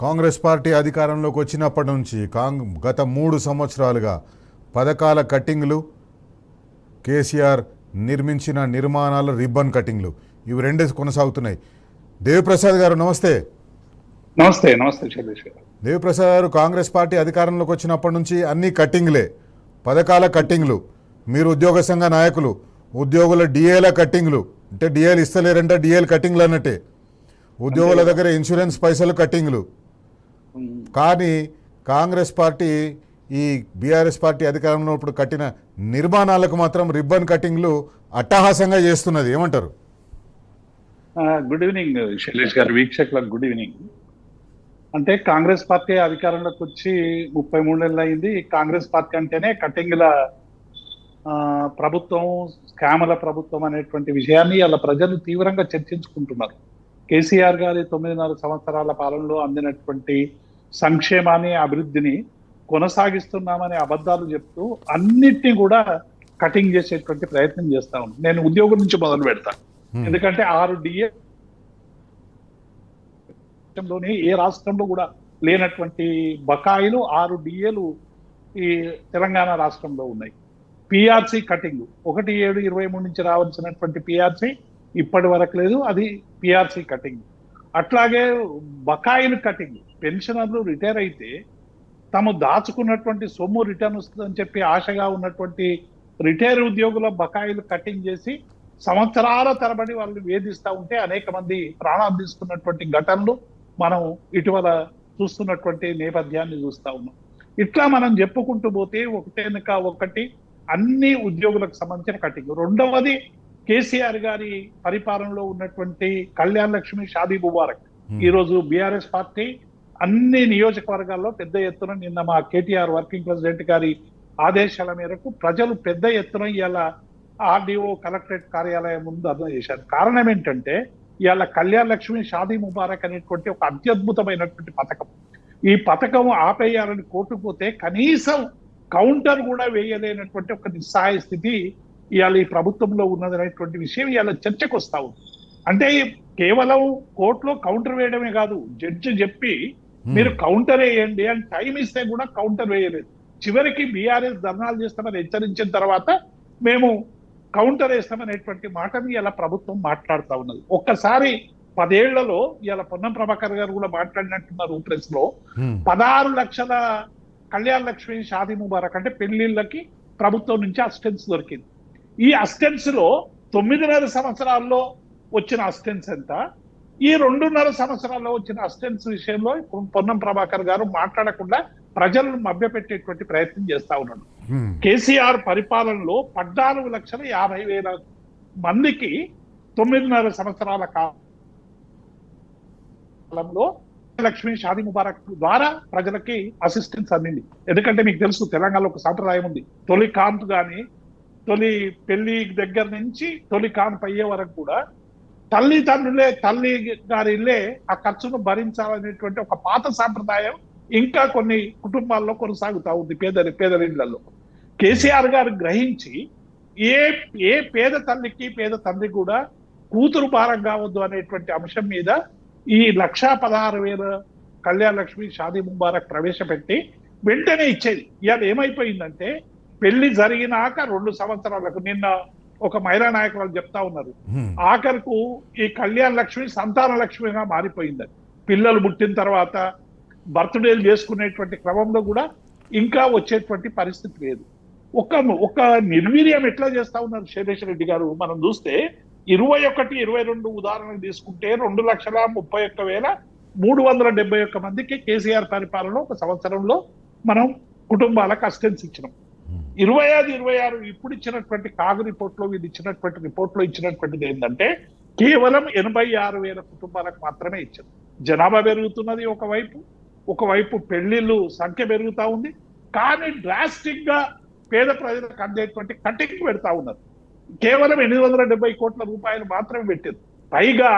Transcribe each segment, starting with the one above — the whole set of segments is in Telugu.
కాంగ్రెస్ పార్టీ అధికారంలోకి వచ్చినప్పటి నుంచి గత 3 సంవత్సరాలుగా పథకాల కట్టింగ్లు, కేసీఆర్ నిర్మించిన నిర్మాణాల రిబ్బన్ కటింగ్లు, ఇవి రెండే కొనసాగుతున్నాయి. దేవిప్రసాద్ గారు నమస్తే. నమస్తే. నమస్తే శైలేష్ గారు. దేవిప్రసాద్ గారు, కాంగ్రెస్ పార్టీ అధికారంలోకి వచ్చినప్పటి నుంచి అన్ని కట్టింగ్లే, పథకాల కట్టింగ్లు. మీరు ఉద్యోగ సంఘ నాయకులు, ఉద్యోగుల డిఏల కట్టింగ్లు, అంటే డిఏలు ఇస్తలేరంటే డిఏలు కట్టింగ్లు అన్నట్టే. ఉద్యోగుల దగ్గర ఇన్సూరెన్స్ పైసలు కట్టింగ్లు. కానీ కాంగ్రెస్ పార్టీ ఈ బీఆర్ఎస్ పార్టీ అధికారంలో ఇప్పుడు కట్టిన నిర్మాణాలకు మాత్రం రిబ్బన్ కటింగ్లు అట్టహాసంగా చేస్తున్నది. ఏమంటారు? గుడ్ ఈవినింగ్ శైలేష్ గారు, వీక్షకులకు గుడ్ ఈవినింగ్. అంటే కాంగ్రెస్ పార్టీ అధికారంలోకి వచ్చి 33 నెలలు అయింది. కాంగ్రెస్ పార్టీ అంటేనే కటింగ్ల ప్రభుత్వం, స్కాముల ప్రభుత్వం అనేటువంటి విషయాన్ని అలా ప్రజలు తీవ్రంగా చర్చించుకుంటున్నారు. కేసీఆర్ గారి 9.5 సంవత్సరాల పాలనలో అందినటువంటి సంక్షేమాన్ని, అభివృద్ధిని కొనసాగిస్తున్నామనే అబద్ధాలు చెప్తూ అన్నిటినీ కూడా కటింగ్ చేసేటువంటి ప్రయత్నం చేస్తా ఉన్నాం. నేను ఉద్యోగం నుంచి మొదలు పెడతాను. ఎందుకంటే 6 DA ఏ రాష్ట్రంలో కూడా లేనటువంటి బకాయిలు 6 DAలు ఈ తెలంగాణ రాష్ట్రంలో ఉన్నాయి. పిఆర్సీ కటింగ్ 1/7/23 నుంచి రావాల్సినటువంటి పిఆర్సీ ఇప్పటి వరకు లేదు, అది పిఆర్సీ కటింగ్. అట్లాగే బకాయిలు కటింగ్, పెన్షనర్లు రిటైర్ అయితే తాము దాచుకున్నటువంటి సొమ్ము రిటర్న్ వస్తుందని చెప్పి ఆశగా ఉన్నటువంటి రిటైర్ ఉద్యోగుల బకాయిలు కటింగ్ చేసి సంవత్సరాల తరబడి వాళ్ళు వేధిస్తూ ఉంటే అనేక మంది ప్రాణాలు తీసుకున్నటువంటి ఘటనలు మనం ఇటీవల చూస్తున్నటువంటి నేపథ్యాన్ని చూస్తా ఉన్నాం. ఇట్లా మనం చెప్పుకుంటూ పోతే ఒకటేనక ఒకటి అన్ని ఉద్యోగులకు సంబంధించిన కటింగ్. రెండవది, కేసీఆర్ గారి పరిపాలనలో ఉన్నటువంటి కళ్యాణ్ లక్ష్మి, షాదీ ముబారక్. ఈరోజు బీఆర్ఎస్ పార్టీ అన్ని నియోజకవర్గాల్లో పెద్ద ఎత్తున, నిన్న మా కేటీఆర్ వర్కింగ్ ప్రెసిడెంట్ గారి ఆదేశాల మేరకు ప్రజలు పెద్ద ఎత్తున ఇవాళ ఆర్డీఓ, కలెక్టరేట్ కార్యాలయం ముందు అర్థం చేశారు. కారణం ఏంటంటే ఇవాళ కళ్యాణ్ లక్ష్మి, షాదీ ముబారక్ అనేటువంటి ఒక అత్యద్భుతమైనటువంటి పథకం. ఈ పథకం ఆపేయాలని కోర్టుకు పోతే కనీసం కౌంటర్ కూడా వేయలేనటువంటి ఒక నిస్సహాయ స్థితి ఇవాళ ఈ ప్రభుత్వంలో ఉన్నదనేటువంటి విషయం ఇవాళ చర్చకు వస్తా ఉంది. అంటే కేవలం కోర్టులో కౌంటర్ వేయడమే కాదు, జడ్జి చెప్పి మీరు కౌంటర్ వేయండి అని టైం ఇస్తే కూడా కౌంటర్ వేయలేదు. చివరికి బీఆర్ఎస్ ధర్నాలు చేస్తామని హెచ్చరించిన తర్వాత మేము కౌంటర్ వేస్తామనేటువంటి మాటని ఇలా ప్రభుత్వం మాట్లాడుతూ ఉన్నది. ఒక్కసారి 10 ఏళ్లలో ఇలా పొన్నం ప్రభాకర్ గారు కూడా మాట్లాడినట్టున్నారు ప్రెస్ లో. 16 లక్షల కళ్యాణ్ లక్ష్మి, షాదీ ముబారక్ అంటే పెళ్లిళ్ళకి ప్రభుత్వం నుంచి అసిస్టెన్స్ దొరికింది. ఈ అసిస్టెన్స్ లో 9.5 సంవత్సరాల్లో వచ్చిన అసిస్టెన్స్ ఎంత, ఈ 2.5 సంవత్సరాల్లో వచ్చిన అసిస్టెన్స్ విషయంలో పొన్నం ప్రభాకర్ గారు మాట్లాడకుండా ప్రజలను మభ్యపెట్టేటువంటి ప్రయత్నం చేస్తా ఉన్నాడు. కేసీఆర్ పరిపాలనలో 14,50,000 మందికి 9.5 సంవత్సరాల కాలంలో లక్ష్మి, షాదీ ముబారక్ ద్వారా ప్రజలకి అసిస్టెన్స్ అందింది. ఎందుకంటే మీకు తెలుసు, తెలంగాణలో ఒక సాంప్రదాయం ఉంది. తొలి కాన్పు కానీ, తొలి పెళ్లి దగ్గర నుంచి తొలి కాన్పు అయ్యే వరకు కూడా తల్లి గారి ఇల్లే ఆ ఖర్చును భరించాలనేటువంటి ఒక పాత సాంప్రదాయం ఇంకా కొన్ని కుటుంబాల్లో కొనసాగుతా ఉంది, పేదరిళ్లలో. కేసీఆర్ గారు గ్రహించి ఏ పేద తల్లికి, పేద తండ్రి కూడా కూతురు భారం కావద్దు అనేటువంటి అంశం మీద ఈ 1,16,000 కళ్యాణ్ లక్ష్మి, షాదీ ముబారక్ ప్రవేశపెట్టి వెంటనే ఇచ్చేది. ఇవాళ ఏమైపోయిందంటే పెళ్లి జరిగినాక 2 సంవత్సరాలకు, నిన్న ఒక మహిళా నాయకురాలు చెప్తా ఉన్నారు, ఆఖరుకు ఈ కళ్యాణ్ లక్ష్మి సంతాన లక్ష్మిగా మారిపోయిందని. పిల్లలు పుట్టిన తర్వాత బర్త్డేలు చేసుకునేటువంటి క్రమంలో కూడా ఇంకా వచ్చేటువంటి పరిస్థితి లేదు. ఒక నిర్వీర్యం ఎట్లా చేస్తా ఉన్నారు శైలేష్ రెడ్డి గారు. మనం చూస్తే 21, 22 ఉదాహరణకు తీసుకుంటే 2,31,371 మందికి కేసీఆర్ పరిపాలనలో ఒక సంవత్సరంలో మనం కుటుంబాలకు అసిస్టెన్స్ ఇచ్చినాం. 25, 26 ఇప్పుడు ఇచ్చినటువంటి కాగు రిపోర్ట్లో, వీళ్ళు ఇచ్చినటువంటి రిపోర్ట్లో ఇచ్చినటువంటిది ఏంటంటే కేవలం 86,000 కుటుంబాలకు మాత్రమే ఇచ్చారు. జనాభా పెరుగుతున్నది ఒకవైపు పెళ్లిళ్ళు సంఖ్య పెరుగుతా ఉంది, కానీ డ్రాస్టిక్ గా పేద ప్రజలకు అందేటువంటి కటింగ్ పెడతా ఉన్నారు. కేవలం 870 కోట్ల రూపాయలు మాత్రమే పెట్టారు. పైగా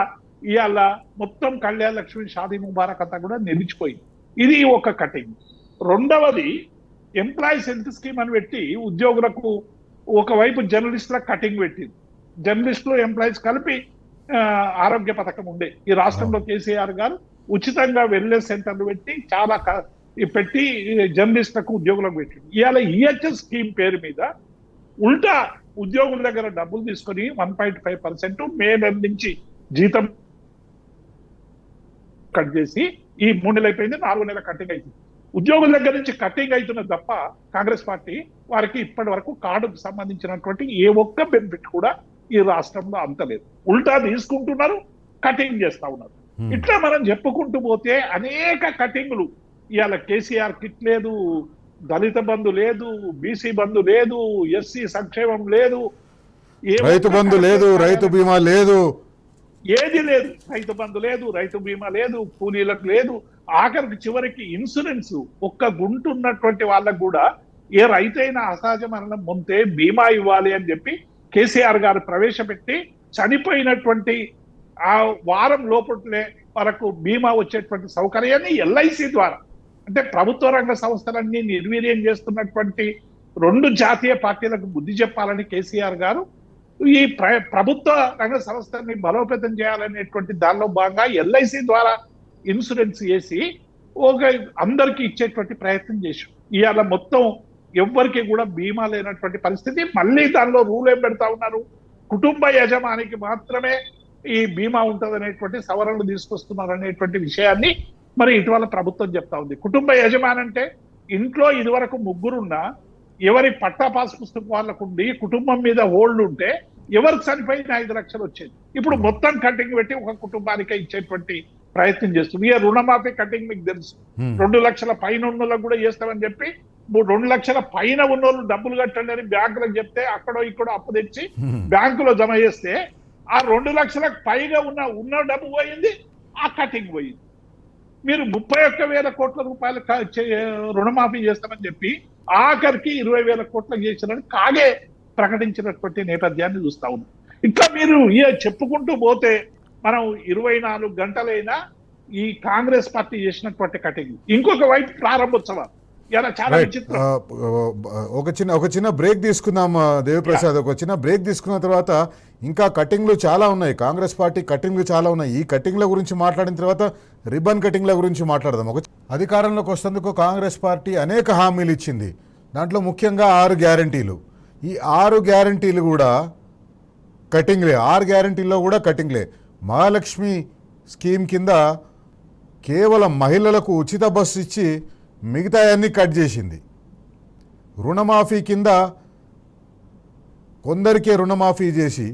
ఇవాళ మొత్తం కళ్యాణ్ లక్ష్మి, షాదీ ముబారక్ అంతా కూడా నిలిచిపోయింది. ఇది ఒక కటింగ్. రెండవది, ఎంప్లాయీస్ హెల్త్ స్కీమ్ అని పెట్టి ఉద్యోగులకు ఒకవైపు జర్నలిస్టులకు కటింగ్ పెట్టింది. జర్నలిస్టులు, ఎంప్లాయీస్ కలిపి ఆరోగ్య పథకం ఉండే ఈ రాష్ట్రంలో కేసీఆర్ గారు ఉచితంగా వెల్నెస్ సెంటర్లు పెట్టి చాలా పెట్టి జర్నలిస్టులకు ఉద్యోగులకు పెట్టి ఇవాళ ఈహెచ్ఎస్ స్కీమ్ పేరు మీద ఉల్టా ఉద్యోగుల దగ్గర డబ్బులు తీసుకొని 1.5% మే నెల నుంచి జీతం కట్ చేసి ఈ 3 నెలలు అయిపోయింది, 4 నెలల కటింగ్ అవుతుంది. ఉద్యోగుల దగ్గర నుంచి కటింగ్ అవుతున్నది తప్ప కాంగ్రెస్ పార్టీ వారికి ఇప్పటి వరకు కార్డుకు సంబంధించినటువంటి ఏ ఒక్క బెనిఫిట్ కూడా ఈ రాష్ట్రంలో అంతలేదు. ఉల్టా తీసుకుంటున్నారు, కటింగ్ చేస్తా ఉన్నారు. ఇట్లా మనం చెప్పుకుంటూ పోతే అనేక కటింగ్లు. ఇవాళ కేసీఆర్ కిట్ లేదు, దళిత బంధు లేదు, బీసీ బంధు లేదు, ఎస్సీ సంక్షేమం లేదు, రైతు బంధు లేదు, రైతు బీమా లేదు, ఏది లేదు. రైతు బంధు లేదు, రైతు బీమా లేదు, కూలీలకు లేదు, ఆఖరికి చివరికి ఇన్సూరెన్స్ ఒక్క గుంటు ఉన్నటువంటి వాళ్ళకు కూడా ఏ రైతైనా అసహజ మరణం పొందితే బీమా ఇవ్వాలి అని చెప్పి కేసీఆర్ గారు ప్రవేశపెట్టి చనిపోయినటువంటి ఆ వారం లోపలే వరకు బీమా వచ్చేటువంటి సౌకర్యాన్ని ఎల్ఐసి ద్వారా, అంటే ప్రభుత్వ రంగ సంస్థలన్నీ నిర్వీర్యం చేస్తున్నటువంటి 2 జాతీయ పార్టీలకు బుద్ధి చెప్పాలని కేసీఆర్ గారు ఈ ప్రభుత్వ రంగ సంస్థని బలోపేతం చేయాలనేటువంటి దానిలో భాగంగా ఎల్ఐసి ద్వారా ఇన్సూరెన్స్ చేసి అందరికి ఇచ్చేటువంటి ప్రయత్నం చేశాం. ఇవాళ మొత్తం ఎవ్వరికి కూడా బీమా లేనటువంటి పరిస్థితి. మళ్ళీ దానిలో రూల్ ఏం పెడతా ఉన్నారు, కుటుంబ యజమానికి మాత్రమే ఈ బీమా ఉంటది అనేటువంటి సవరణలు తీసుకొస్తున్నారు అనేటువంటి విషయాన్ని మరి ఇటీవల ప్రభుత్వం చెప్తా ఉంది. కుటుంబ యజమాని అంటే ఇంట్లో ఇదివరకు 3 ఉన్నా ఎవరి పట్టా పాస్ పుస్తకం వాళ్ళకు ఉండి కుటుంబం మీద హోల్డ్ ఉంటే ఎవరికి చనిపోయిన 5 లక్షలు వచ్చేది. ఇప్పుడు మొత్తం కటింగ్ పెట్టి ఒక కుటుంబానికే ఇచ్చేటువంటి ప్రయత్నం చేస్తుంది. ఇక రుణమాఫీ కటింగ్ మీకు తెలుసు, 2 లక్షల పైన ఉన్నోళ్ళకు కూడా చేస్తామని చెప్పి 2 లక్షల పైన ఉన్నోళ్ళు డబ్బులు కట్టండి అని బ్యాంకులకు చెప్తే అక్కడో ఇక్కడో అప్పు తెచ్చి బ్యాంకులో జమ చేస్తే ఆ 2 లక్షలకు పైగా ఉన్న డబ్బు పోయింది, ఆ కటింగ్ పోయింది. మీరు 31,000 కోట్ల రూపాయలు రుణమాఫీ చేస్తామని చెప్పి ఆఖరికి 20,000 కోట్లకు చేసినని కాగే ప్రకటించినటువంటి నేపథ్యాన్ని చూస్తా ఉన్నాం. ఇట్లా మీరు చెప్పుకుంటూ పోతే మనం 24 గంటలైనా ఈ కాంగ్రెస్ పార్టీ చేసినటువంటి కటింగ్. ఇంకొక వైపు ప్రారంభోత్సవాలు ఇలా చాలా విచిత్రం. ఒక చిన్న బ్రేక్ తీసుకుందాం దేవిప్రసాద్. ఒక చిన్న బ్రేక్ తీసుకున్న తర్వాత ఇంకా కటింగ్లు చాలా ఉన్నాయి, కాంగ్రెస్ పార్టీ కటింగ్లు చాలా ఉన్నాయి. ఈ కటింగ్ల గురించి మాట్లాడిన తర్వాత రిబ్బన్ కటింగ్ల గురించి మాట్లాడదాం. అధికారంలోకి వస్తేందుకు కాంగ్రెస్ పార్టీ అనేక హామీలు ఇచ్చింది. దాంట్లో ముఖ్యంగా 6 గ్యారంటీలు. ఈ 6 గ్యారంటీలు కూడా కటింగ్లే, 6 గ్యారంటీల్లో కూడా కటింగ్లే. మహాలక్ష్మి స్కీమ్ కింద కేవలం మహిళలకు ఉచిత బస్సు ఇచ్చి మిగతా అన్నీ కట్ చేసింది. రుణమాఫీ కింద కొందరికే రుణమాఫీ చేసి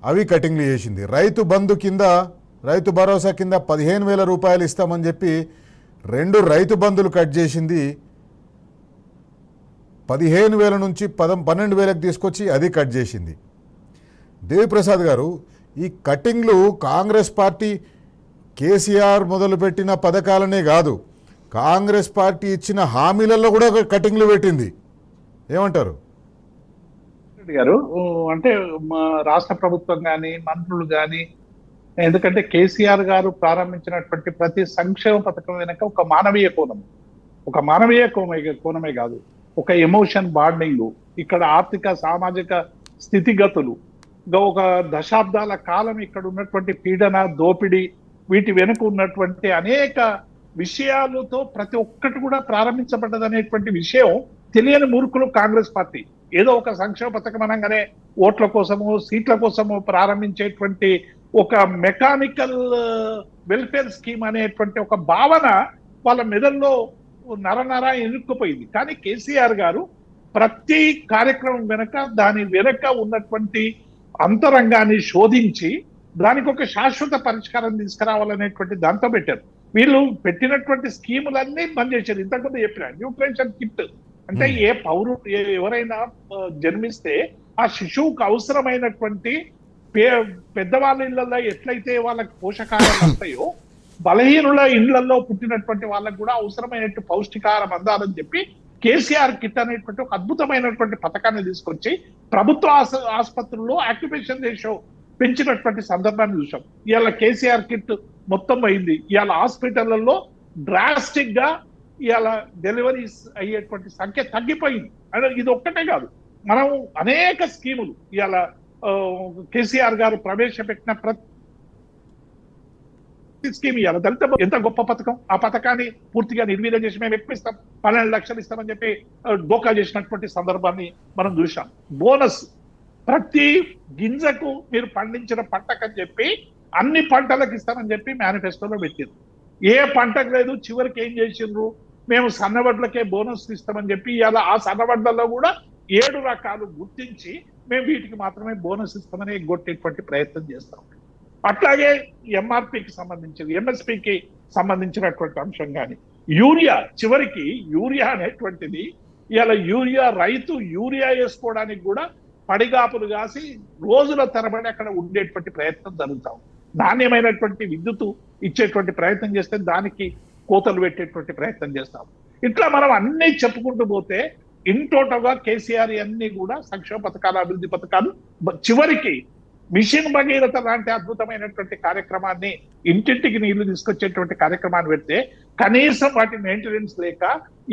అవి కటింగ్లు చేసింది. రైతు బంధు కింద, రైతు భరోసా కింద 15,000 రూపాయలు ఇస్తామని చెప్పి 2 రైతు బంధులు కట్ చేసింది. 15,000 నుంచి 12,000కి తీసుకొచ్చి అది కట్ చేసింది. దేవిప్రసాద్ గారు, ఈ కటింగ్లు కాంగ్రెస్ పార్టీ కేసీఆర్ మొదలుపెట్టిన పథకాలనే కాదు, కాంగ్రెస్ పార్టీ ఇచ్చిన హామీలలో కూడా కటింగ్లు పెట్టింది. ఏమంటారు గారు? అంటే మా రాష్ట్ర ప్రభుత్వం కానీ మంత్రులు కానీ, ఎందుకంటే కేసీఆర్ గారు ప్రారంభించినటువంటి ప్రతి సంక్షేమ పథకం వెనక ఒక మానవీయ కోణమే కాదు, ఒక ఎమోషన్ బాండింగ్, ఇక్కడ ఆర్థిక సామాజిక స్థితిగతులు, ఒక దశాబ్దాల కాలం ఇక్కడ ఉన్నటువంటి పీడన, దోపిడీ, వీటి వెనుక ఉన్నటువంటి అనేక విషయాలతో ప్రతి ఒక్కటి కూడా ప్రారంభించబడ్డదనేటువంటి విషయం తెలియని మూర్ఖులు కాంగ్రెస్ పార్టీ. ఏదో ఒక సంక్షేమ పథకం అనగానే ఓట్ల కోసము, సీట్ల కోసము ప్రారంభించేటువంటి ఒక మెకానికల్ వెల్ఫేర్ స్కీమ్ అనేటువంటి ఒక భావన వాళ్ళ మెదడులో నరనర ఎనుక్కుపోయింది. కానీ కేసీఆర్ గారు ప్రతి కార్యక్రమం వెనక, దాని వెనక ఉన్నటువంటి అంతరంగాన్ని శోధించి దానికి ఒక శాశ్వత పరిష్కారం తీసుకురావాలనేటువంటి దాంతో పెట్టారు. వీళ్ళు పెట్టినటువంటి స్కీములన్నీ బంద్ చేశారు. ఇంతకుముందు చెప్పిన న్యూట్రిషన్ కిట్ అంటే ఏ పౌరుడు ఎవరైనా జన్మిస్తే ఆ శిశువుకు అవసరమైనటువంటి పెద్దవాళ్ళ ఇళ్లలో ఎట్లయితే వాళ్ళకి పోషకాహారం వస్తాయో, బలహీనుల ఇళ్లలో పుట్టినటువంటి వాళ్ళకు కూడా అవసరమైనటువంటి పౌష్టికాహారం అందాలని చెప్పి కేసీఆర్ కిట్ అనేటువంటి ఒక అద్భుతమైనటువంటి పథకాన్ని తీసుకొచ్చి ప్రభుత్వ ఆసుపత్రుల్లో ఆక్యుపేషన్ రేషియో పెంచినటువంటి సందర్భాన్ని చూసాం. ఇవాళ కేసీఆర్ కిట్ మొత్తం అయింది. ఇవాళ హాస్పిటళ్లలో డ్రాస్టిక్ గా ఇవాళ డెలివరీస్ అయ్యేటువంటి సంఖ్య తగ్గిపోయింది. అంటే ఇది ఒక్కటే కాదు, మనం అనేక స్కీములు ఇవాళ కేసీఆర్ గారు ప్రవేశపెట్టిన స్కీమ్ ఇవ్వాలి. దళిత ఎంత గొప్ప పథకం. ఆ పథకాన్ని పూర్తిగా నిర్వీర్యం చేసి మేము ఎక్కువ ఇస్తాం, 12 లక్షలు ఇస్తామని చెప్పి డోకా చేసినటువంటి సందర్భాన్ని మనం చూసాం. బోనస్ ప్రతి గింజకు మీరు పండించిన పంటకని చెప్పి అన్ని పంటలకు ఇస్తామని చెప్పి మేనిఫెస్టోలో పెట్టారు. ఏ పంటకు లేదు. చివరికి ఏం చేసిండ్రు, మేము సన్నవడ్లకే బోనస్ ఇస్తామని చెప్పి ఇలా ఆ సన్నవడ్లలో కూడా 7 రకాలు గుర్తించి మేము వీటికి మాత్రమే బోనస్ ఇస్తామని ఎగ్గొట్టేటువంటి ప్రయత్నం చేస్తాం. అట్లాగే ఎంఆర్పికి సంబంధించి ఎంఎస్పికి సంబంధించినటువంటి అంశం కానీ యూరియా, చివరికి యూరియా అనేటువంటిది ఇలా యూరియా రైతు యూరియా వేసుకోవడానికి కూడా పడిగాపులు కాసి రోజుల తరబడి అక్కడ ఉండేటువంటి ప్రయత్నం జరుగుతాం. నాణ్యమైనటువంటి విద్యుత్ ఇచ్చేటువంటి ప్రయత్నం చేస్తే దానికి కోతలు పెట్టేటువంటి ప్రయత్నం చేస్తాం. ఇట్లా మనం అన్ని చెప్పుకుంటూ పోతే ఇన్ టోటల్ గా కేసీఆర్ అన్ని కూడా సంక్షేమ పథకాలు, అభివృద్ధి పథకాలు, చివరికి మిషన్ భగీరథ లాంటి అద్భుతమైనటువంటి కార్యక్రమాన్ని, ఇంటింటికి నీళ్లు తీసుకొచ్చేటువంటి కార్యక్రమాన్ని పెడితే కనీసం వాటి మెయింటెనెన్స్ లేక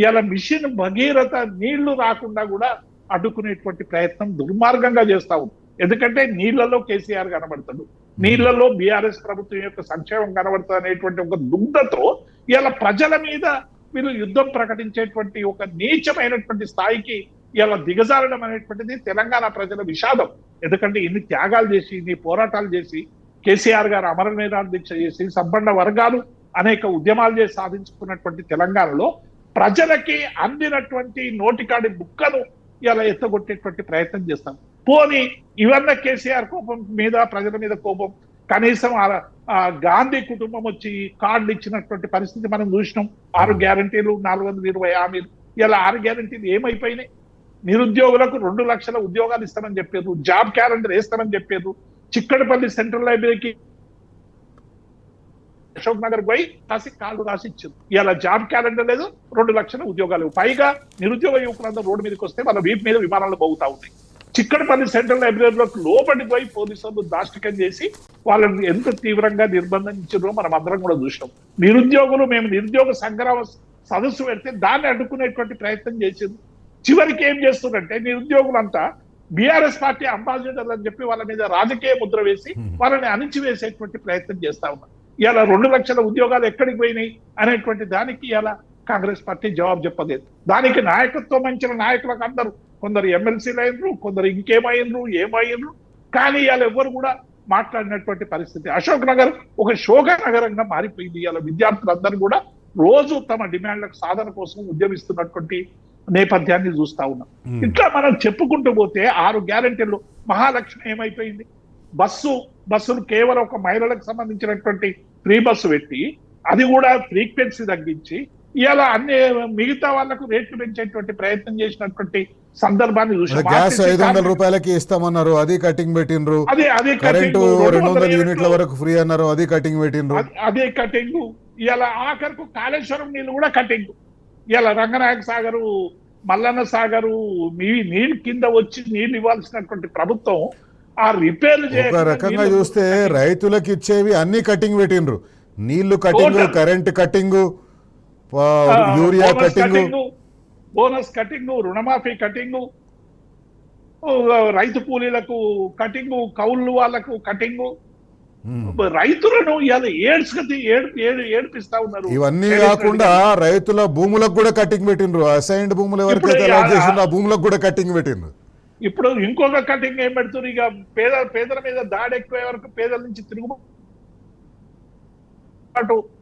ఇలా మిషన్ భగీరథ నీళ్లు రాకుండా కూడా అడ్డుకునేటువంటి ప్రయత్నం దుర్మార్గంగా చేస్తా ఉంది. ఎందుకంటే నీళ్లలో కేసీఆర్ కనబడతాడు, నీళ్లలో బీఆర్ఎస్ ప్రభుత్వం యొక్క సంక్షేమం కనబడుతుంది అనేటువంటి ఒక దుగ్ధతో ఇలా ప్రజల మీద వీళ్ళు యుద్ధం ప్రకటించేటువంటి ఒక నీచమైనటువంటి స్థాయికి ఇలా దిగజారడం అనేటువంటిది తెలంగాణ ప్రజల విషాదం. ఎందుకంటే ఇన్ని త్యాగాలు చేసి, ఇన్ని పోరాటాలు చేసి, కేసీఆర్ గారు అమర నిరాహార దీక్ష చేసి, సంపన్న వర్గాలు అనేక ఉద్యమాలు చేసి సాధించుకున్నటువంటి తెలంగాణలో ప్రజలకి అందినటువంటి నోటికాడి బుక్కను ఇలా ఎత్తగొట్టేటువంటి ప్రయత్నం చేస్తాం. పోనీ ఇవన్న కేసీఆర్ కోపం మీద, ప్రజల మీద కోపం, కనీసం గాంధీ కుటుంబం వచ్చి కార్డులు ఇచ్చినటువంటి పరిస్థితి మనం చూసినాం. 6 గ్యారంటీలు, 420 హామీలు, ఇలా 6 గ్యారంటీలు ఏమైపోయినాయి? నిరుద్యోగులకు 2 లక్షల ఉద్యోగాలు ఇస్తామని చెప్పారు, జాబ్ క్యాలెండర్ వేస్తామని చెప్పారు. చిక్కడపల్లి సెంట్రల్ లైబ్రరీకి అశోక్ నగర్ పోయి కాళ్ళు రాసి ఇచ్చారు. ఇలా జాబ్ క్యాలెండర్ లేదు, 2 లక్షల ఉద్యోగాలు. పైగా నిరుద్యోగ యువకులందరూ రోడ్డు మీదకి వస్తే వాళ్ళ వీపు మీద విమానాలు పోగుతా ఉన్నాయి. చిక్కడపల్లి సెంట్రల్ లైబ్రరీలోకి లోపలికి పోయి పోలీసులు దాష్టికం చేసి వాళ్ళని ఎంత తీవ్రంగా నిర్బంధించారో మనం అందరం కూడా చూసినాం. నిరుద్యోగులు, మేము నిరుద్యోగ సంగ్రామ సదస్సు పెడితే దాన్ని అడ్డుకునేటువంటి ప్రయత్నం చేసింది. చివరికి ఏం చేస్తుందంటే నిరుద్యోగులంతా బీఆర్ఎస్ పార్టీ అంబాసిడర్లు అని చెప్పి వాళ్ళ మీద రాజకీయ ముద్ర వేసి వాళ్ళని అణిచివేసేటువంటి ప్రయత్నం చేస్తా ఉన్నారు. ఇలా 2 లక్షల ఉద్యోగాలు ఎక్కడికి పోయినాయి అనేటువంటి దానికి ఇలా కాంగ్రెస్ పార్టీ జవాబు చెప్పలేదు. దానికి నాయకత్వం మంచిన నాయకులకు అందరూ, కొందరు ఎమ్మెల్సీలు అయినరు, కొందరు ఇంకేమైనరు, ఏమైనరు, కానీ ఇవాళ ఎవరు కూడా మాట్లాడినటువంటి పరిస్థితి. అశోక్ నగర్ ఒక శోక నగరంగా మారిపోయింది. ఇవాళ విద్యార్థులందరూ కూడా రోజు తమ డిమాండ్లకు సాధన కోసం ఉద్యమిస్తున్నటువంటి నేపథ్యాన్ని చూస్తా ఉన్నాం. ఇట్లా మనం చెప్పుకుంటూ పోతే 6 గ్యారెంటీలు, మహాలక్ష్మి ఏమైపోయింది? బస్సులు కేవలం ఒక మహిళలకు సంబంధించినటువంటి ఫ్రీ బస్సు పెట్టి అది కూడా ఫ్రీక్వెన్సీ తగ్గించి ఇలా అన్ని మిగతా వాళ్ళకు రేట్లు పెంచేటువంటి ప్రయత్నం చేసినటువంటి సందర్భాన్ని చూసాం. గ్యాస్ 500 రూపాయలకి ఇస్తామన్నారు, అది కటింగ్ పెట్టిండ్రు. కరెంటు 200 యూనిట్ల వరకు ఫ్రీ అన్నారు, అది కటింగ్ పెట్టిండ్రు. అదే కటింగ్. ఇలా ఆఖరకు కాళేశ్వరం నీళ్లు కూడా కటింగ్. ఇలా రంగనాయక సాగరు, మల్లన్న సాగరు నీళ్ళు కింద వచ్చి నీళ్లు ఇవ్వాల్సినటువంటి ప్రభుత్వం ఆ రిపేర్లు ఒక రకంగా చూస్తే రైతులకు ఇచ్చేవి అన్ని కటింగ్ పెట్టిండ్రు. నీళ్లు cutting, current cutting, urea cutting, bonus cutting, రుణమాఫీ కటింగ్, రైతు కూలీలకు కటింగ్, కౌలు వాళ్ళకు కటింగ్, రైతులను ఏడిపిస్తా ఉన్నారు. ఇవన్నీ కాకుండా రైతుల భూములకు కూడా కటింగ్ పెట్టిండ్రు. అసైన్డ్ భూములు ఎవరికైతే అలాట్ చేసిండ్రో ఆ భూములకు కూడా కటింగ్ పెట్టిండ్రు. ఇప్పుడు ఇంకొక కటింగ్ ఏం పెడుతున్నారు? ఇక పేదల మీద దాడి ఎక్కువ వరకు పేదల నుంచి తిరుగుబాటు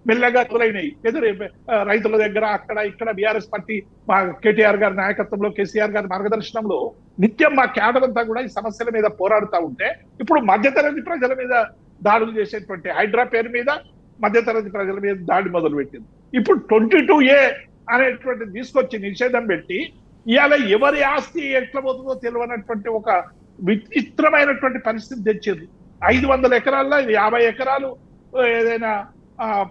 మెల్లగా మొదలైనవి. రైతుల దగ్గర అక్కడ ఇక్కడ బీఆర్ఎస్ పార్టీ మా కేటీఆర్ గారి నాయకత్వంలో, కేసీఆర్ గారి మార్గదర్శనంలో నిత్యం మా క్యాడర్ అంతా కూడా ఈ సమస్యల మీద పోరాడుతూ ఉంటే ఇప్పుడు మధ్యతరగతి ప్రజల మీద దాడులు చేసేటువంటి హైడ్రా పేరు మీద మధ్యతరగతి ప్రజల మీద దాడి మొదలు పెట్టింది. ఇప్పుడు 22A అనేటువంటి తీసుకొచ్చి నిషేధం పెట్టి ఇవాళ ఎవరి ఆస్తి ఎట్లా పోతుందో తెలియనటువంటి ఒక విచిత్రమైనటువంటి పరిస్థితి తెచ్చింది. 500 ఎకరాల్లో 50 ఎకరాలు ఏదైనా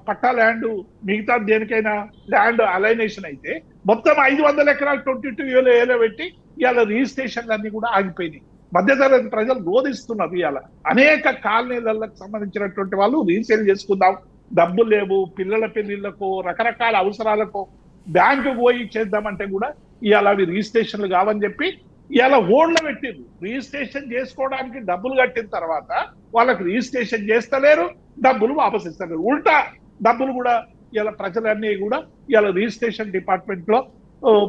పట్టా ల్యాండ్, మిగతా దేనికైనా ల్యాండ్ అలైనేషన్ అయితే మొత్తం 500 ఎకరాలు 22A పెట్టి ఇవాళ రిజిస్ట్రేషన్లు అన్ని కూడా ఆగిపోయినాయి. మధ్యతరగతి ప్రజలు రోధిస్తున్నారు. ఇవాళ అనేక కాలనీలకు సంబంధించినటువంటి వాళ్ళు రీసేల్ చేసుకుందాం, డబ్బులు లేవు, పిల్లల పెళ్లిళ్లకు, రకరకాల అవసరాలకు బ్యాంకు పోయి చేద్దామంటే కూడా ఇవాళ అవి రిజిస్ట్రేషన్లు కావని చెప్పి ఇవాళ ఓన్లో పెట్టిండ్రు. రిజిస్ట్రేషన్ చేసుకోవడానికి డబ్బులు కట్టిన తర్వాత వాళ్ళకి రిజిస్ట్రేషన్ చేస్తలేరు, డబ్బులు వాపస్ ఇస్తారు. ఉల్టా డబ్బులు కూడా ఇలా ప్రజలన్నీ కూడా ఇలా రిజిస్ట్రేషన్ డిపార్ట్మెంట్ లో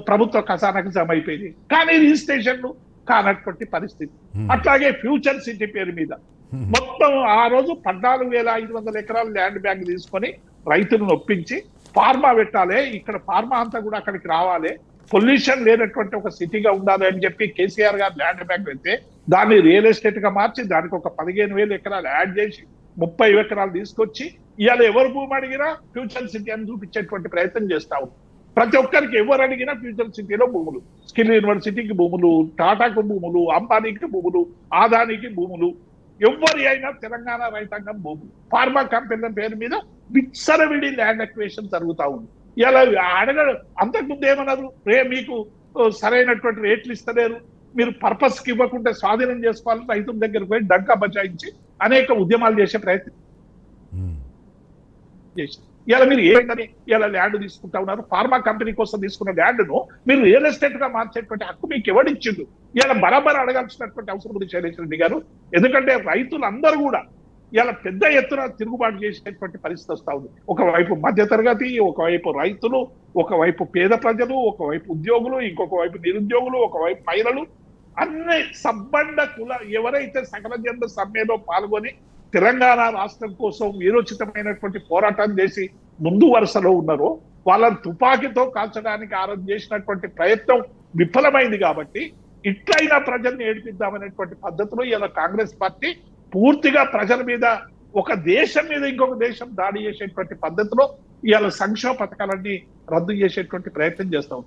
ప్రభుత్వ ఖజానాకు జమ అయిపోయింది. కానీ రిజిస్ట్రేషన్లు కానటువంటి పరిస్థితి. అట్లాగే ఫ్యూచర్ సిటీ పేరు మీద మొత్తం ఆ రోజు 14,500 ఎకరాలు ల్యాండ్ బ్యాంక్ తీసుకొని రైతులను ఒప్పించి ఫార్మా పెట్టాలి, ఇక్కడ ఫార్మా అంతా కూడా అక్కడికి రావాలి, పొల్యూషన్ లేనటువంటి ఒక సిటీగా ఉండాలి అని చెప్పి కేసీఆర్ గారు ల్యాండ్ బ్యాంక్ పెడితే దాన్ని రియల్ ఎస్టేట్ గా మార్చి దానికి ఒక 15,000 ఎకరాలు యాడ్ చేసి 30 ఎకరాలు తీసుకొచ్చి ఇవాళ ఎవరు భూమి అడిగినా ఫ్యూచర్ సిటీ అని చూపించేటువంటి ప్రయత్నం చేస్తా ఉంది. ప్రతి ఒక్కరికి ఎవరు అడిగినా ఫ్యూచర్ సిటీలో భూములు, స్కిల్ యూనివర్సిటీకి భూములు, టాటాకు భూములు, అంబానీకి భూములు, ఆదానికి భూములు, ఎవరి అయినా తెలంగాణ రైతాంగం భూములు. ఫార్మా కంపెనీల పేరు మీద విచ్చలవిడి ల్యాండ్ అక్వేషన్ జరుగుతా ఉంది. ఇలా అడగడు. అంతకుముందు ఏమన్నారు, మీకు సరైనటువంటి రేట్లు ఇస్తలేరు, మీరు పర్పస్ కి ఇవ్వకుంటే స్వాధీనం చేసుకోవాలని రైతుల దగ్గరికి పోయి డంకా బచాయించి అనేక ఉద్యమాలు చేసే ప్రయత్నం చేసి ఇలా మీరు ఏంటని ఇలా ల్యాండ్ తీసుకుంటా ఉన్నారు. ఫార్మా కంపెనీ కోసం తీసుకున్న ల్యాండ్ను మీరు రియల్ ఎస్టేట్ గా మార్చేటువంటి హక్కు మీకు ఎవడిచ్చిండు? ఇలా బరాబర్ అడగాల్సినటువంటి అవసరం ఉంది శైలేష్ రెడ్డి గారు. ఎందుకంటే రైతులందరూ కూడా ఇలా పెద్ద ఎత్తున తిరుగుబాటు చేసేటువంటి పరిస్థితి వస్తా ఉంది. ఒకవైపు మధ్యతరగతి, ఒకవైపు రైతులు, ఒకవైపు పేద ప్రజలు, ఒకవైపు ఉద్యోగులు, ఇంకొక వైపు నిరుద్యోగులు, ఒకవైపు మహిళలు, అన్ని సబ్బండ కుల ఎవరైతే సకల జన సమ్మెలో పాల్గొని తెలంగాణ రాష్ట్రం కోసం వీరోచితమైనటువంటి పోరాటం చేసి ముందు వరుసలో ఉన్నారో వాళ్ళని తుపాకీతో కాల్చడానికి ఆరంభం చేసినటువంటి ప్రయత్నం విఫలమైంది. కాబట్టి ఇట్లయినా ప్రజల్ని ఏడిపిద్దామనేటువంటి పద్ధతిలో ఇలా కాంగ్రెస్ పార్టీ పూర్తిగా ప్రజల మీద, ఒక దేశం మీద ఇంకొక దేశం దాడి చేసేటువంటి పద్ధతిలో ఇవాళ సంక్షేమ పథకాలన్నీ రద్దు చేసేటువంటి ప్రయత్నం చేస్తాం.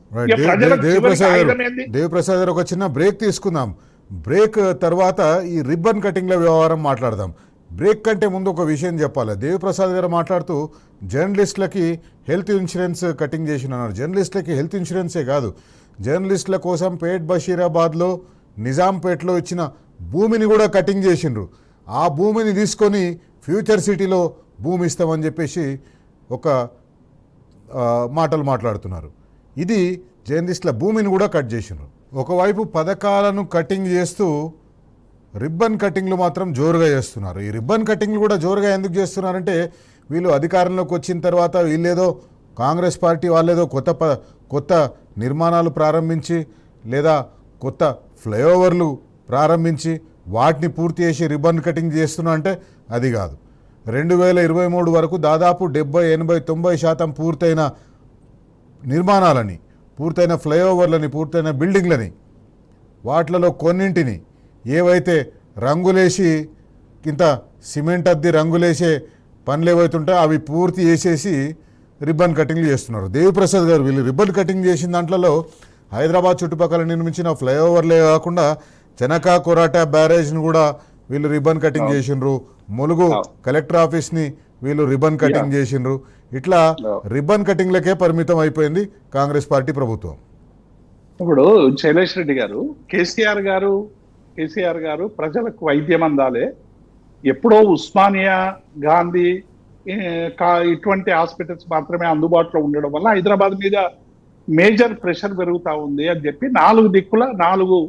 దేవప్రసాద్ గారు, ఒక చిన్న బ్రేక్ తీసుకుందాం. బ్రేక్ తర్వాత ఈ రిబ్బన్ కటింగ్ల వ్యవహారం మాట్లాడదాం. బ్రేక్ కంటే ముందు ఒక విషయం చెప్పాలి. దేవప్రసాద్ గారు మాట్లాడుతూ జర్నలిస్టులకి హెల్త్ ఇన్సూరెన్స్ కటింగ్ చేసినారు. జర్నలిస్టులకి హెల్త్ ఇన్సూరెన్సే కాదు, జర్నలిస్టుల కోసం పేట్ బషీరాబాద్లో నిజాంపేట్లో ఇచ్చిన భూమిని కూడా కటింగ్ చేసిండ్రు. ఆ భూమిని తీసుకొని ఫ్యూచర్ సిటీలో భూమి ఇస్తామని చెప్పేసి ఒక మాటలు మాట్లాడుతున్నారు. ఇది జర్నలిస్టుల భూమిని కూడా కట్ చేసిండ్రు. ఒకవైపు పథకాలను కటింగ్ చేస్తూ రిబ్బన్ కటింగ్లు మాత్రం జోరుగా చేస్తున్నారు. ఈ రిబ్బన్ కటింగ్లు కూడా జోరుగా ఎందుకు చేస్తున్నారంటే, వీళ్ళు అధికారంలోకి వచ్చిన తర్వాత వీళ్ళేదో కాంగ్రెస్ పార్టీ వాళ్ళేదో కొత్త నిర్మాణాలు ప్రారంభించి లేదా కొత్త ఫ్లైఓవర్లు ప్రారంభించి వాటిని పూర్తి చేసి రిబ్బన్ కటింగ్ చేస్తున్నా అంటే అది కాదు. 2023 వరకు దాదాపు 70, 80, 90% పూర్తయిన నిర్మాణాలని, పూర్తయిన ఫ్లైఓవర్లని, పూర్తయిన బిల్డింగ్లని, వాటిలలో కొన్నింటిని ఏవైతే రంగులేసి ఇంత సిమెంట్ అద్ది రంగులేసే పనులు ఏవైతుంటాయో అవి పూర్తి చేసేసి రిబ్బన్ కటింగ్లు చేస్తున్నారు. దేవిప్రసాద్ గారు వీళ్ళు రిబ్బన్ కటింగ్ చేసిన దాంట్లో హైదరాబాద్ చుట్టుపక్కల నిర్మించిన ఫ్లైఓవర్లే కాకుండా చెనకా కొరాటా బ్యారేజ్ను కూడా వీళ్ళు రిబ్బన్ కటింగ్ చేసిండ్రు. ములుగు కలెక్టర్ ఆఫీస్ని వీళ్ళు రిబ్బన్ కటింగ్ చేసిండ్రు. ఇట్లా రిబ్బన్ కటింగ్లకే పరిమితం అయిపోయింది కాంగ్రెస్ పార్టీ ప్రభుత్వం. ఇప్పుడు శైలేష్ రెడ్డి గారు, కేసీఆర్ గారు ప్రజలకు వైద్యం అందాలే, ఎప్పుడో ఉస్మానియా, గాంధీ ఇటువంటి హాస్పిటల్స్ మాత్రమే అందుబాటులో ఉండడం వల్ల హైదరాబాద్ మీద మేజర్ ప్రెషర్ పెరుగుతా ఉంది అని చెప్పి 4 దిక్కుల 4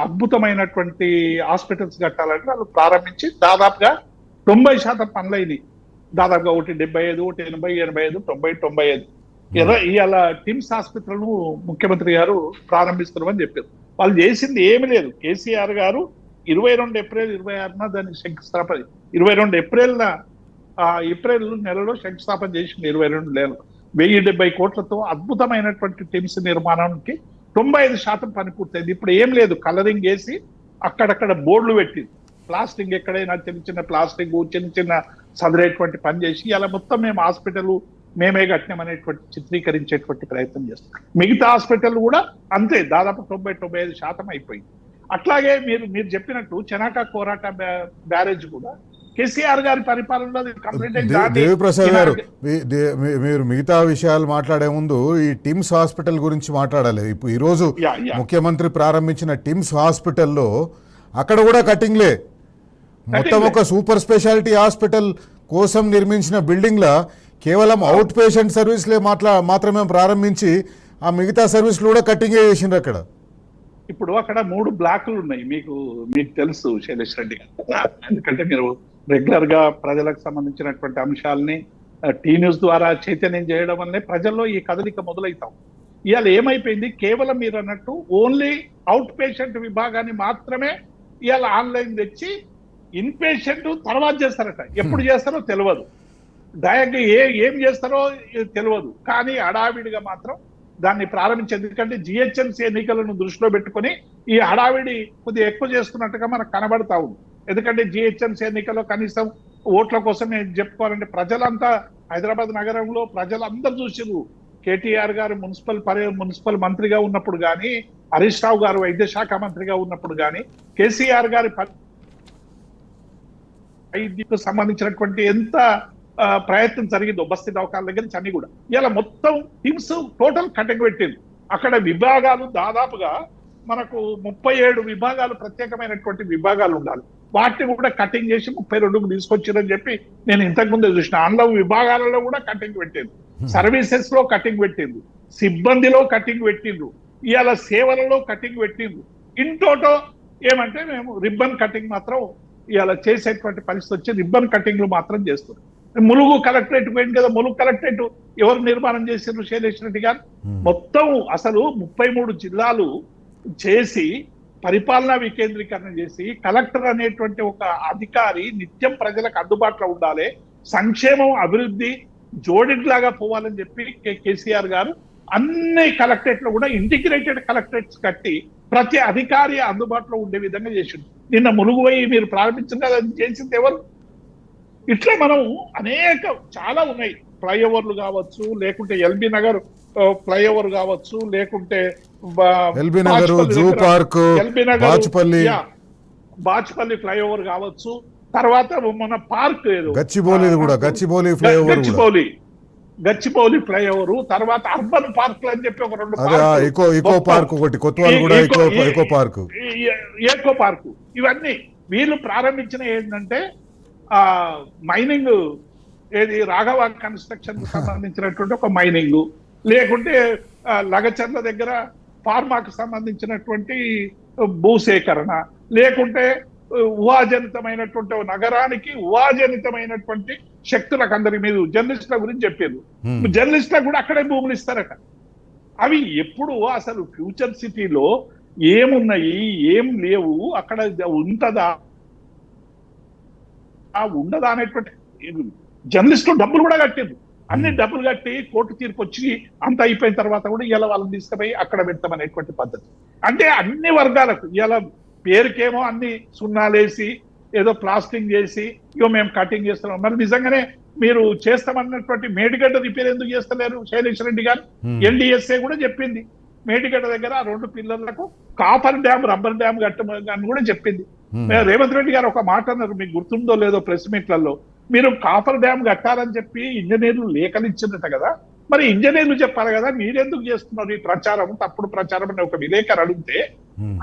అద్భుతమైనటువంటి హాస్పిటల్స్ కట్టాలని వాళ్ళు ప్రారంభించి దాదాపుగా 90% పనులైనవి. దాదాపుగా 175, 80, 85, 90, 95 ఇవాళ టిమ్స్ హాస్పిటల్ను ముఖ్యమంత్రి గారు ప్రారంభిస్తున్నామని చెప్పారు. వాళ్ళు చేసింది ఏమి లేదు. కేసీఆర్ గారు 22 ఏప్రిల్ 26న దానికి శంకుస్థాపన, 22 ఏప్రిల్ నెలలో శంకుస్థాపన చేసింది. 22 నెలలు 1070 కోట్లతో అద్భుతమైనటువంటి టిమ్స్ నిర్మాణానికి 95% పని పూర్తయింది. ఇప్పుడు ఏం లేదు, కలరింగ్ వేసి అక్కడక్కడ బోర్డులు పెట్టింది. ప్లాస్టింగ్ ఎక్కడైనా చిన్న ప్లాస్టింగ్ చిన్న సదిరేటువంటి పని చేసి ఇలా మొత్తం మేము హాస్పిటల్ మేమే కట్టినామనేటువంటి చిత్రీకరించేటువంటి ప్రయత్నం చేస్తాం. మిగతా హాస్పిటల్ కూడా అంతే, దాదాపు 90-95% అయిపోయింది. అట్లాగే మీరు చెప్పినట్టు చెనాకా కోరాటా బ్యారేజ్ కూడా కేసీఆర్ గారి పరిపాలనలో దేవిప్రసాద్ గారు, మీరు మిగతా విషయాలు మాట్లాడే ముందు ఈ టిమ్స్ హాస్పిటల్ గురించి మాట్లాడాలి. ఇప్పుడు ఈరోజు ముఖ్యమంత్రి ప్రారంభించిన టిమ్స్ హాస్పిటల్లో అక్కడ కూడా కటింగ్లే. మొత్తం ఒక సూపర్ స్పెషాలిటీ హాస్పిటల్ కోసం నిర్మించిన బిల్డింగ్లా కేవలం అవుట్ పేషెంట్ సర్వీస్లే మాత్రమే ప్రారంభించి ఆ మిగతా సర్వీస్లు కూడా కటింగే చేసిండ్రు అక్కడ. ఇప్పుడు అక్కడ 3 బ్లాకులు ఉన్నాయి, మీకు తెలుసు శైలేష్ రెడ్డి గారు, ఎందుకంటే మీరు రెగ్యులర్ గా ప్రజలకు సంబంధించినటువంటి అంశాలని టీ న్యూస్ ద్వారా చైతన్యం చేయడం వల్లే ప్రజల్లో ఈ కదలిక మొదలవుతాం. ఇవాళ ఏమైపోయింది, కేవలం మీరు అన్నట్టు ఓన్లీ అవుట్ పేషెంట్ విభాగాన్ని మాత్రమే ఇవాళ ఆన్లైన్ తెచ్చి ఇన్ పేషెంట్ తర్వాత చేస్తారట. ఎప్పుడు చేస్తారో తెలియదు, ఏం చేస్తారో తెలియదు. కానీ హడావిడిగా మాత్రం దాన్ని ప్రారంభించేది. ఎందుకంటే జిహెచ్ఎంసీ ఎన్నికలను దృష్టిలో పెట్టుకొని ఈ హడావిడి కొద్దిగా ఎక్కువ చేస్తున్నట్టుగా మనకు కనబడతా ఉంది. ఎందుకంటే జిహెచ్ఎంసీ ఎన్నికల్లో కనీసం ఓట్ల కోసం నేను చెప్పుకోవాలంటే ప్రజలంతా హైదరాబాద్ నగరంలో ప్రజలందరూ చూసిరు. కేటీఆర్ గారు మున్సిపల్ మంత్రిగా ఉన్నప్పుడు కానీ, హరీష్ రావు గారు వైద్య శాఖ మంత్రిగా ఉన్నప్పుడు కానీ, కేసీఆర్ గారి వైద్యకు సంబంధించినటువంటి ఎంత ప్రయత్నం జరిగిందో బస్తీ దవాఖాన దగ్గర నుంచి అన్ని కూడా ఇలా మొత్తం టీమ్స్ టోటల్ కటింగ్ పెట్టింది. అక్కడ విభాగాలు దాదాపుగా మనకు 37 విభాగాలు ప్రత్యేకమైనటువంటి విభాగాలు ఉండాలి. వాటిని కూడా కటింగ్ చేసి 32కు తీసుకొచ్చారని చెప్పి నేను ఇంతకు ముందే చూసిన. అందులో విభాగాలలో కూడా కటింగ్ పెట్టింది, సర్వీసెస్ లో కటింగ్ పెట్టింది, సిబ్బందిలో కటింగ్ పెట్టిండ్రు, ఇవాళ సేవలలో కటింగ్ పెట్టిండ్రు. ఇన్ టోటో ఏమంటే మేము రిబ్బన్ కటింగ్ మాత్రం ఇవాళ చేసేటువంటి పరిస్థితి వచ్చి రిబ్బన్ కటింగ్లు మాత్రం చేస్తున్నారు. ములుగు కలెక్టరేట్ పోయింది కదా, ములుగు కలెక్టరేట్ ఎవరు నిర్మాణం చేసిండ్రు? శైలేష్ రెడ్డి గారు. మొత్తం అసలు 33 జిల్లాలు చేసి పరిపాలనా వికేంద్రీకరణ చేసి కలెక్టర్ అనేటువంటి ఒక అధికారి నిత్యం ప్రజలకు అందుబాటులో ఉండాలి, సంక్షేమం అభివృద్ధి జోడిలాగా పోవాలని చెప్పి కేసీఆర్ గారు అన్ని కలెక్టరేట్లు కూడా ఇంటిగ్రేటెడ్ కలెక్టరేట్స్ కట్టి ప్రతి అధికారి అందుబాటులో ఉండే విధంగా చేసిండు. నిన్న ములుగు పోయి మీరు ప్రారంభించిన కదా, చేసింది ఎవరు? ఇట్లా మనం అనేక చాలా ఉన్నాయి. ఫ్లైఓవర్లు కావచ్చు, లేకుంటే ఎల్బీ నగర్ ఫ్లైఓవర్ కావచ్చు, లేకుంటే బాచ్పల్లి ఫ్లైఓవర్ కావచ్చు, తర్వాత మన పార్క్ ఏదో గచ్చిబౌలి ఫ్లైఓవర్, తర్వాత అర్బన్ పార్క్ అని చెప్పి ఒక 2 ఏకో పార్కు ఇవన్నీ వీళ్ళు ప్రారంభించిన ఏంటంటే మైనింగ్ ఏది రాఘవ కన్స్ట్రక్షన్ సంబంధించినటువంటి ఒక మైనింగ్, లేకుంటే లగచర్ల దగ్గర ఫార్మాకు సంబంధించినటువంటి భూసేకరణ, లేకుంటే ఊహాజనితమైనటువంటి నగరానికి ఊహాజనితమైనటువంటి శక్తులకు అందరి మీద జర్నలిస్టుల గురించి చెప్పారు. జర్నలిస్టులకు కూడా అక్కడే భూములు ఇస్తారట. అవి ఎప్పుడు అసలు ఫ్యూచర్ సిటీలో ఏమున్నాయి ఏం లేవు, అక్కడ ఉంటదా ఉండదా అనేటువంటి జర్నలిస్టులు డబ్బులు కూడా కట్టింది. అన్ని డబ్బులు కట్టి కోర్టు తీర్పు వచ్చి అంత అయిపోయిన తర్వాత కూడా ఇలా వాళ్ళని తీసుకుపోయి అక్కడ పెడతామనేటువంటి పద్ధతి. అంటే అన్ని వర్గాలకు ఇలా పేరుకేమో అన్ని సున్నాలేసి ఏదో ప్లాస్టింగ్ చేసి ఇగో మేము కటింగ్ చేస్తున్నాం. మరి నిజంగానే మీరు చేస్తామన్నటువంటి మేడిగడ్డ రిపేర్ ఎందుకు చేస్తలేరు? శైలేష్ రెడ్డి గారు ఎన్డీఎస్ఏ కూడా చెప్పింది మేడిగడ్డ దగ్గర 2 పిల్లర్లకు కాపర్ డ్యామ్ రబ్బర్ డ్యామ్ కట్టమని కూడా చెప్పింది. రేవంత్ రెడ్డి గారు ఒక మాట అన్నారు, మీకు గుర్తుందో లేదో ప్రెస్ మీట్లలో, మీరు కాపర్ డ్యామ్ కట్టాలని చెప్పి ఇంజనీర్లు లేఖలు ఇచ్చిందట కదా, మరి ఇంజనీర్లు చెప్పాలి కదా, మీరెందుకు చేస్తున్నారు ఈ ప్రచారం, తప్పుడు ప్రచారం అని ఒక విలేకరు అడిగితే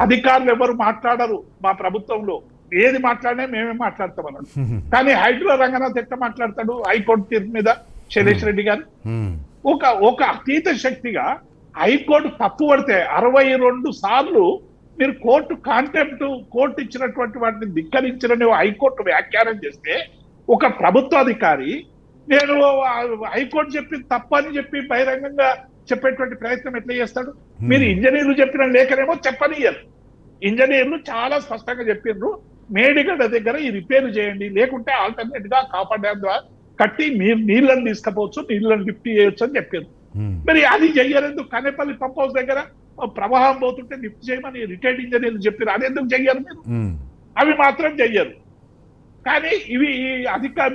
అధికారులు ఎవరు మాట్లాడరు మా ప్రభుత్వంలో, ఏది మాట్లాడినా మేమే మాట్లాడతామన్నాడు. కానీ హైడ్రో రంగనాథ్ ఎట్లా మాట్లాడతాడు హైకోర్టు తీర్పు మీద? శైలేష్ రెడ్డి గారు ఒక అతీత శక్తిగా హైకోర్టు తప్పు పడితే 62 సార్లు మీరు కోర్టు ఇచ్చినటువంటి వాటిని ధిక్కరించిన హైకోర్టు వ్యాఖ్యానం చేస్తే ఒక ప్రభుత్వ అధికారి నేను హైకోర్టు చెప్పింది తప్పని చెప్పి బహిరంగంగా చెప్పేటువంటి ప్రయత్నం ఎట్లా చేస్తాడు? మీరు ఇంజనీర్లు చెప్పిన లేఖనేమో చెప్పనియరు. ఇంజనీర్లు చాలా స్పష్టంగా చెప్పిండ్రు, మేడిగడ్డ దగ్గర ఈ రిపేర్ చేయండి, లేకుంటే ఆల్టర్నేట్ గా కాపర్ డ్యామ్ ద్వారా కట్టి మీరు నీళ్లను తీసుకపోవచ్చు, నీళ్లను లిఫ్ట్ చేయొచ్చు అని చెప్పారు. మరి అది చెయ్యలేదు. కనేపల్లి పంప్ హౌస్ దగ్గర ప్రవాహం పోతుంటే లిఫ్ట్ చేయమని రిటైర్డ్ ఇంజనీర్లు చెప్పారు, అది ఎందుకు చెయ్యరు మీరు? అవి మాత్రం చెయ్యరు. కానీ ఇవి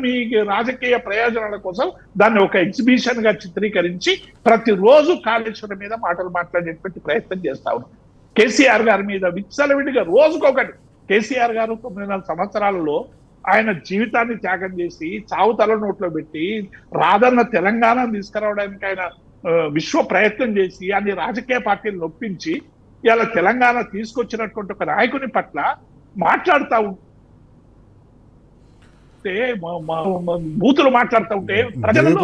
మీ రాజకీయ ప్రయోజనాల కోసం దాన్ని ఒక ఎగ్జిబిషన్ గా చిత్రీకరించి ప్రతిరోజు కాళేశ్వరం మీద మాటలు మాట్లాడేటువంటి ప్రయత్నం చేస్తా ఉన్నారు. కేసీఆర్ గారి మీద విచ్చలవిడిగా రోజుకొకటి. కేసీఆర్ గారు 9 సంవత్సరాలలో ఆయన జీవితాన్ని త్యాగం చేసి చావు తల నోట్లో పెట్టి రాదన్న తెలంగాణను తీసుకురావడానికి ఆయన విశ్వ ప్రయత్నం చేసి అన్ని రాజకీయ పార్టీలు నొప్పించి ఇలా తెలంగాణ తీసుకొచ్చినటువంటి ఒక నాయకుని పట్ల మాట్లాడుతూ ఉంటే, బూతులు మాట్లాడుతూ ఉంటే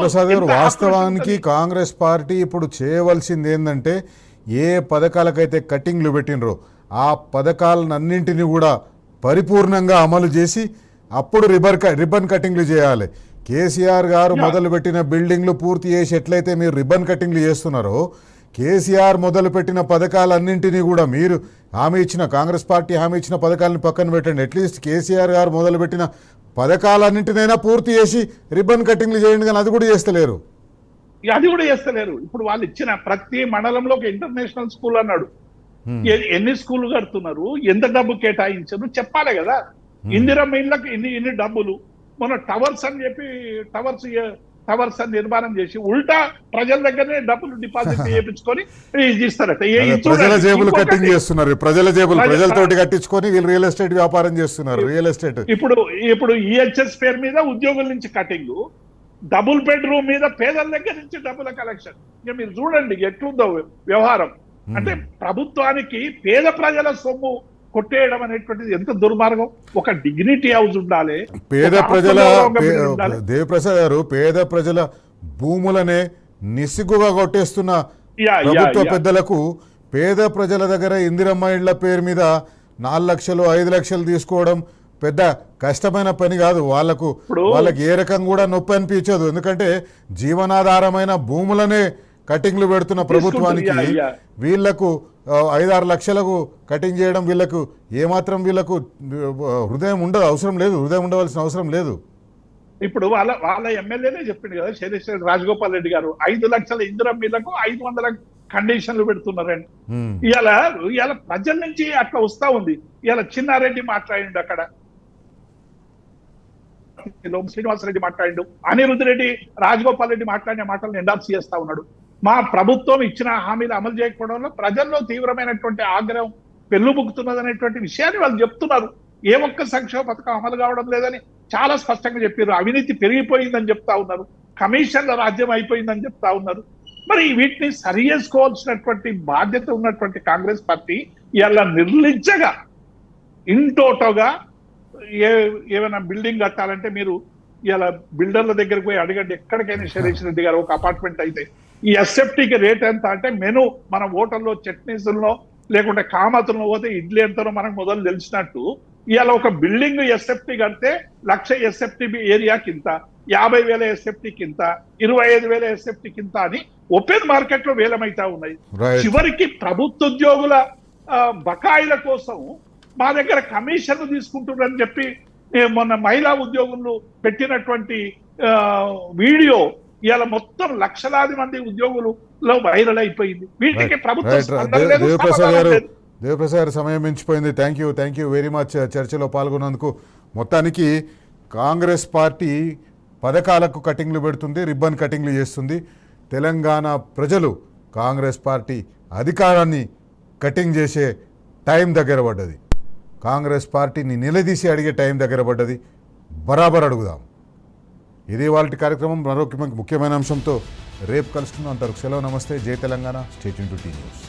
ప్రసాద్ గారు, వాస్తవానికి కాంగ్రెస్ పార్టీ ఇప్పుడు చేయవలసింది ఏంటంటే ఏ పథకాలకైతే కట్టింగ్లు పెట్టినరో ఆ పథకాలన్నింటినీ కూడా పరిపూర్ణంగా అమలు చేసి అప్పుడు రిబ్బన్ కటింగ్లు చేయాలి. కేసీఆర్ గారు మొదలుపెట్టిన బిల్డింగ్లు పూర్తి చేసి ఎట్లయితే మీరు రిబ్బన్ కటింగ్లు చేస్తున్నారో, కేసీఆర్ మొదలుపెట్టిన పథకాలన్నింటినీ కూడా మీరు హామీ ఇచ్చిన, కాంగ్రెస్ పార్టీ హామీ ఇచ్చిన పథకాలను పక్కన పెట్టండి. అట్లీస్ట్ కేసీఆర్ గారు మొదలుపెట్టిన పథకాలన్నింటినైనా పూర్తి చేసి రిబ్బన్ కటింగ్లు చేయండి, కానీ అది కూడా చేస్తలేరు. అది కూడా చేస్తలేరు. ఇప్పుడు వాళ్ళు ఇచ్చిన ప్రతి మండలంలో ఒక ఇంటర్నేషనల్ స్కూల్ అన్నాడు. ఎన్ని స్కూల్ కడుతున్నారు, ఎంత డబ్బు కేటాయించారు చెప్పాలి కదా. ఇందిరమ్మ ఇళ్ళకి ఇన్ని డబ్బులు, మొన్న టవర్స్ అని చెప్పి టవర్స్ అని నిర్మాణం చేసి ఉల్టా ప్రజల దగ్గరనే డబ్బులు డిపాజిట్ చేయించుకొని ఇస్తారట. ప్రజల జేబులు కటింగ్ చేస్తున్నారు, ప్రజలతోటి కట్టించుకొని వీళ్ళు రియల్ ఎస్టేట్ వ్యాపారం చేస్తున్నారు. రియల్ ఎస్టేట్ ఇప్పుడు ఈహెచ్ఎస్ పేరు మీద ఉద్యోగుల నుంచి కటింగ్, డబుల్ బెడ్రూమ్ మీద పేదల దగ్గర నుంచి డబ్బుల కలెక్షన్. ఇక మీరు చూడండి ఎట్లుందో వ్యవహారం. అంటే ప్రభుత్వానికి పేద ప్రజల సొమ్ము కొట్టేయడం అనేటువంటిది ఎంత దుర్మార్గం. ఒక డిగ్నిటీ హౌస్ ఉండాలి. దేవప్రసాద్ గారు, పేద ప్రజల భూములనే నిస్సిగ్గుగా కొట్టేస్తున్న ప్రభుత్వ పెద్దలకు పేద ప్రజల దగ్గర ఇందిరమ్మ ఇళ్ల పేరు మీద 4 లక్షలు 5 లక్షలు తీసుకోవడం పెద్ద కష్టమైన పని కాదు. వాళ్ళకి ఏ రకం కూడా నొప్పి అనిపించదు. ఎందుకంటే జీవనాధారమైన భూములనే కటింగ్లు పెడుతున్న ప్రభుత్వానికి వీళ్లకు 5-6 లక్షలకు కటింగ్ చేయడం వీళ్లకు ఏమాత్రం వీళ్లకు హృదయం అవసరం లేదు, హృదయం ఉండవలసిన అవసరం లేదు. ఇప్పుడు వాళ్ళ ఎమ్మెల్యేనే చెప్పింది కదా, శేషేశ్వర రాజగోపాల్ రెడ్డి గారు, 5 లక్షల ఇందిరమ్మలకు 500 కండిషన్లు పెడుతున్నారండి. ఇవాళ ప్రజల నుంచి అట్లా వస్తా ఉంది. ఇవాళ చిన్నారెడ్డి మాట్లాడిండు, అక్కడ శ్రీనివాసరెడ్డి మాట్లాడిండు, అనిరుద్ధ్ రెడ్డి రాజగోపాల్ రెడ్డి మాట్లాడిన మాటలను ఎండార్స్ చేస్తా ఉన్నాడు. మా ప్రభుత్వం ఇచ్చిన హామీలు అమలు చేయకపోవడంలో ప్రజల్లో తీవ్రమైనటువంటి ఆగ్రహం పెళ్లుబుకుతున్నది అనేటువంటి విషయాన్ని వాళ్ళు చెప్తున్నారు. ఏ ఒక్క సంక్షేమ పథకం అమలు కావడం లేదని చాలా స్పష్టంగా చెప్పారు. అవినీతి పెరిగిపోయిందని చెప్తా ఉన్నారు, కమిషన్ల రాజ్యం అయిపోయిందని చెప్తా ఉన్నారు. మరి వీటిని సరి చేసుకోవాల్సినటువంటి బాధ్యత ఉన్నటువంటి కాంగ్రెస్ పార్టీ ఇలా నిర్లిజ్జగా ఇంటోటోగా ఏమైనా బిల్డింగ్ కట్టాలంటే మీరు ఇలా బిల్డర్ల దగ్గరకు పోయి అడగండి. ఎక్కడికైనా శరేష్ రెడ్డి గారు ఒక అపార్ట్మెంట్ అయితే ఈ ఎస్ఎఫ్టీకి రేట్ ఎంత అంటే మెను మనం హోటల్లో చట్నీసుల్లో లేకుంటే కామతుల్లో పోతే ఇడ్లీ ఎంతనో మనకు మొదలు తెలిసినట్టు ఇవాళ ఒక బిల్డింగ్ ఎస్ఎఫ్టీ కడితే 1,00,000 ఎస్ఎఫ్టీ ఏరియా కింద, 50,000 ఎస్ఎఫ్టీ కింద, 25,000 ఎస్ఎఫ్టీ కింద అని ఓపెన్ మార్కెట్ లో వేలమైతా ఉన్నాయి. చివరికి ప్రభుత్వ ఉద్యోగుల బకాయిల కోసం మా దగ్గర కమిషన్లు తీసుకుంటున్నారని చెప్పి మొన్న మహిళా ఉద్యోగులు పెట్టినటువంటి వీడియో ఇవాళ మొత్తం లక్షలాది మంది ఉద్యోగులలో వైరల్ అయిపోయింది. వీటికి ప్రభుత్వం దేవప్రసాద్ గారు సమయం మించిపోయింది. థ్యాంక్ యూ వెరీ మచ్ చర్చలో పాల్గొన్నందుకు. మొత్తానికి కాంగ్రెస్ పార్టీ పథకాలకు కటింగ్లు పెడుతుంది, రిబ్బన్ కటింగ్లు చేస్తుంది. తెలంగాణ ప్రజలు కాంగ్రెస్ పార్టీ అధికారాన్ని కటింగ్ చేసే టైం దగ్గర పడ్డది. కాంగ్రెస్ పార్టీని నిలదీసి అడిగే టైం దగ్గర పడ్డది. బరాబర్ అడుగుదాం. ఇది వాళ్ళ కార్యక్రమం. మరొక ముఖ్యమైన అంశంతో రేపు కలుస్తున్నాం. అంతవరకు సెలవు, నమస్తే, జై Telangana. Stay tuned to T news.